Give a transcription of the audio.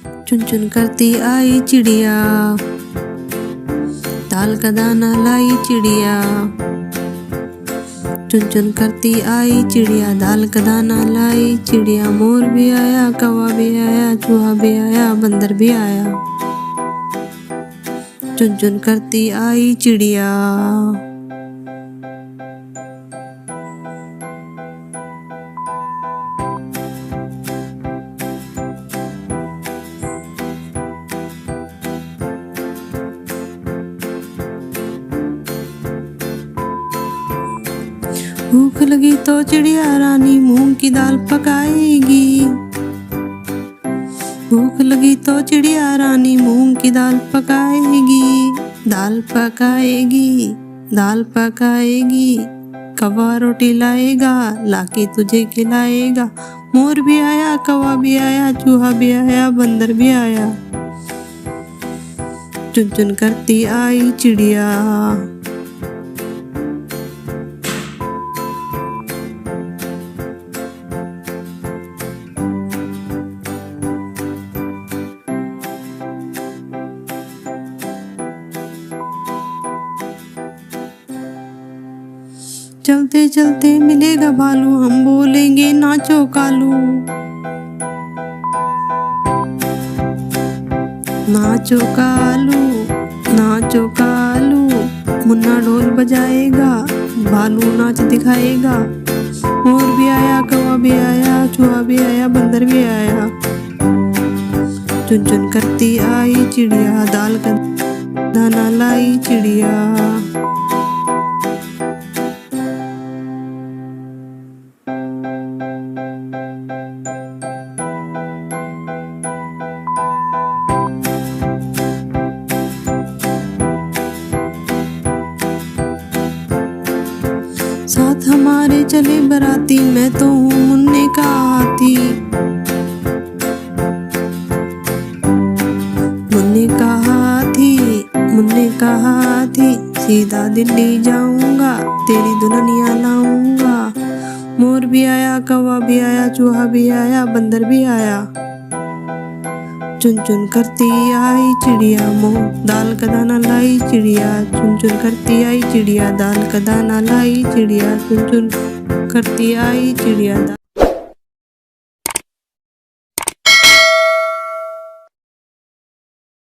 चुन चुन करती आई चिड़िया, दाल का दाना लाई चिड़िया। चुन चुन करती आई चिड़िया, दाल का दाना लाई चिड़िया। मोर भी आया, कौवा भी आया, चूहा भी आया, बंदर भी आया। चुन चुन करती आई चिड़िया। भूख लगी तो चिड़िया रानी मूंग की दाल पकाएगी। भूख लगी तो चिड़िया रानी मूंग की दाल पकाएगी। दाल पकाएगी, दाल पकाएगी। कौवा रोटी लाएगा, लाके तुझे खिलाएगा। मोर भी आया, कौवा भी आया, चूहा भी आया, बंदर भी आया। चुन चुन करती आई चिड़िया। चलते चलते मिलेगा भालू, हम बोलेंगे नाचो कालू। नाचो कालू, नाचो कालू। मुन्ना ढोल बजाएगा, भालू नाच दिखाएगा। मोर भी आया, कौवा भी आया, चूहा भी आया, बंदर भी आया। चुन चुन करती आई चिड़िया, दाल का दाना लाई चिड़िया। साथ हमारे चले बराती, मैं तो हूँ मुन्ने का हाथी। मुन्ने का हाथी, मुन्ने का हाथी। सीधा दिल्ली जाऊंगा, तेरी दुल्हनिया लाऊंगा। मोर भी आया, कौवा भी आया, चूहा भी आया, बंदर भी आया। चुन चुन करती आई चिड़िया, मोर दाल का दाना लाई चिड़िया। चुन चुन करती आई चिड़िया, दाल का दाना लाई चिड़िया। चुन चुन करती आई चिड़िया।